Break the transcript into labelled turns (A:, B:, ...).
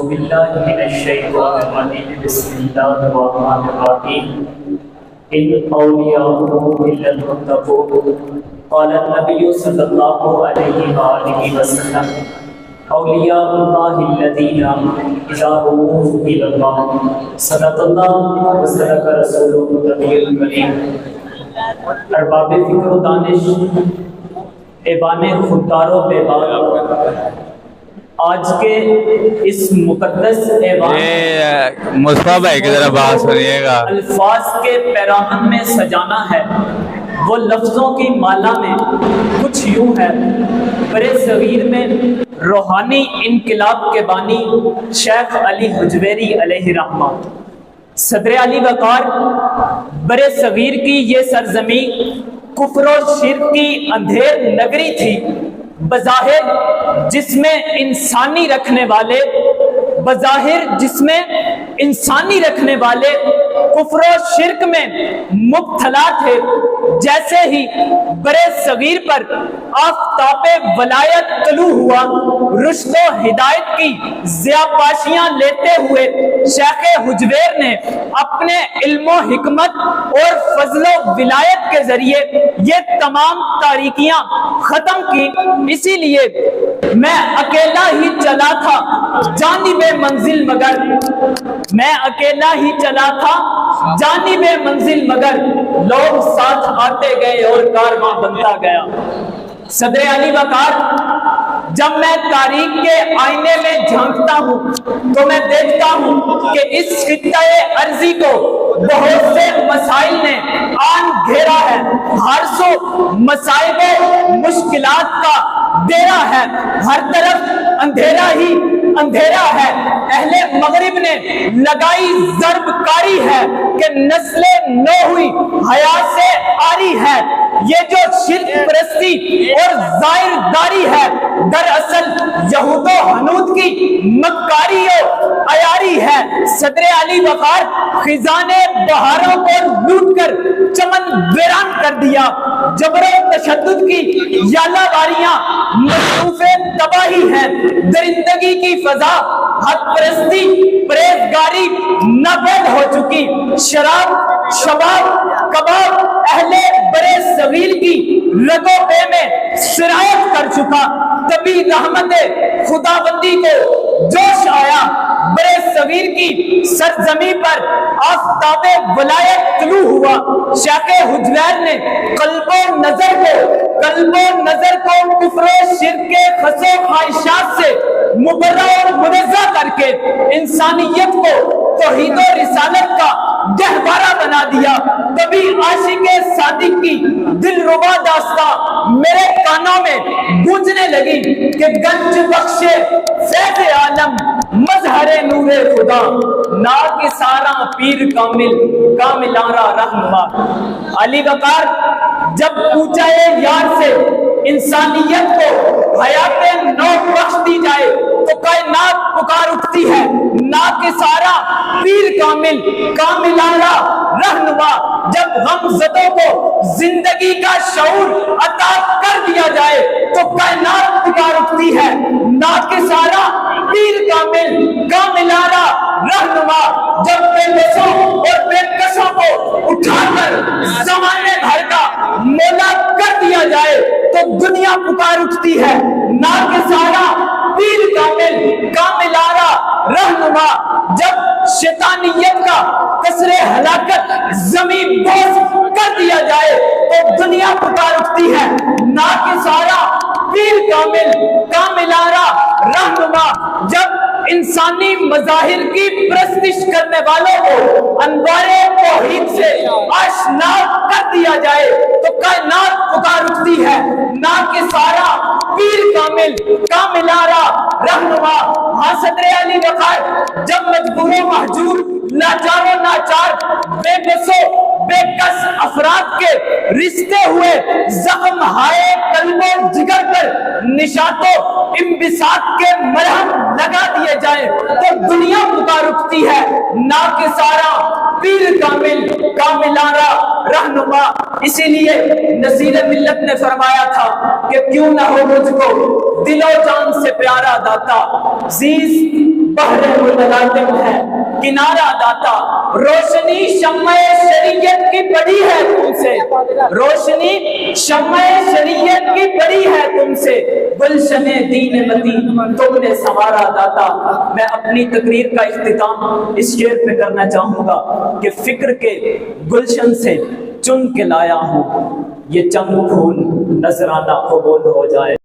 A: باللہ من الشیطان الرجیم بسم اللہ الرحمن الرحیم ان اولیاء الا المتقون قال النبی صلی اللہ علیہ وآلہ وسلم اولیاء اللہ الذین اذا دعوا الی اللہ صدق اللہ وصدق رسولہ النبی الکریم۔ ارباب فکر و دانش، ایوان خوددار و بیبار، آج کے اس مقدس ایوان
B: مصطفیٰ بھائی کی ذرا بات سنیے گا،
A: الفاظ کے پیراہن میں سجانا ہے۔ وہ لفظوں کی مالا میں کچھ یوں ہے۔ برے صغیر میں روحانی انقلاب کے بانی شیخ علی حجویری علیہ رحمہ، صدر علی وقار، برے صغیر کی یہ سرزمین کفر و شرک کی اندھیر نگری تھی۔ بظاہر جس میں انسانی رکھنے والے کفر و شرک میں مبتلا تھے۔ جیسے ہی برے صغیر پر آفتاب ولایت طلوع ہوا، رشد و ہدایت کی ضیاءپاشیاں لیتے ہوئے شیخ حجویر نے اپنے علم و حکمت اور فضل و ولایت کے ذریعے یہ تمام تاریکیاں ختم کی۔ اسی لیے میں اکیلا ہی چلا تھا جانب منزل مگر، میں اکیلا ہی چلا تھا جانب منزل مگر، لوگ ساتھ آتے گئے اور کارواں بنتا گیا۔ صدر علی وقار، جب میں تاریخ کے آئینے میں جھانکتا ہوں تو میں دیکھتا ہوں کہ اس خطہ ارضی کو بہت سے مسائل نے آن گھیرا ہے۔ ہر سو مصائب و مشکلات کا ڈیرا ہے، ہر طرف اندھیرا ہی اندھیرا ہے۔ اہل مغرب نے لگائی ضرب کاری ہے کہ نسل نو ہوئی حیا سے آری ہے۔ یہ جو شرک پرستی اور ظاہر داری ہے، دراصل یہود و حنود کی مکاری و عیاری ہے۔ صدر علی وقار خزانے بہاروں کو لوٹ کر چمن ویران کر دیا۔ جبر و تشدد کی یالہ واریاں مصروف تباہی ہیں۔ درندگی کی فضا، حد پرستی، پرہیزگاری نابود ہو چکی۔ شراب، شباب، کباب اہل برے صغیر کی رگو پے میں سرایت کر چکا۔ تبھی رحمت خداوندی کو جوش آیا۔ برے صغیر کی سرزمین پر آفتاب ولایت طلوع ہوا۔ شیخ حجویر نے قلب و نظر کو کفر و شرک کے خس و خواہشات سے مبرہ اور منزہ کر کے انسانیت کو توحید و رسالت کا گہوارہ بنا دیا۔ کبھی عاشق صادق کی دلربا داستاں میرے کانوں میں گونجنے لگی کہ گنج بخش فیض عالم مظہر نور خدا، ناکسارا پیر کاملارا رہنما۔ علی وقار، جب پوچھا یار سے انسانیت کو حیات نو بخش دی جائے تو کائنات پکار اٹھتی ہے، ناکسارا پیر کاملارا رہنما۔ جب غم زدوں کو زندگی کا شعور عطا کر دیا جائے تو کائنات پکار اٹھتی ہے، ناکسارا پیر کاملارا رہنما۔ جب بے بسوں اور بے کسوں کو اٹھا کر زمانے بھر کا مولا کر دیا جائے تو دنیا پکار اٹھتی ہے، ناکسارا پیر کاملارا رہنما۔ جب شیطانیت کا قصر ہلاکت زمین بوس کر دیا جائے تو دنیا پکار اٹھتی ہے، ناکسارا پیر کاملارا رہنما۔ جب انسانی مظاہر کی پرستش کرنے والوں کو انوار توحید سے آشنا کر دیا جائے تو کائنات پکار اٹھتی ہے، ناکسارا پیر کاملارا رہنما۔ ہاں صدر علی وقار، جب مجبور و محجور، لاچار و ناچار، بے بسو بے کس افراد کے رشتے ہوئے زخم ہائے قلب و جگر پر نشاط و انبساط کے مرہم لگا دیے جائیں تو دنیا پکار اٹھتی ہے، ناکسارا پیر کاملارا رہنما۔ اسی لیے نصیر ملت نے فرمایا تھا کہ کیوں نہ ہو مجھ کو دل و جان سے پیارا داتا، زیست بحر متلاطم ہے کنارہ داتا، روشنی شمع شریعت کی بڑی ہے تم سے، روشنی شمع شریعت کی بڑی ہے تم سے، گلشن دین متی تم نے سنوارا داتا۔ میں اپنی تقریر کا اختتام اس شعر پہ کرنا چاہوں گا کہ فکر کے گلشن سے چن کے لایا ہوں، یہ چند پھول نذرانہ قبول ہو جائے۔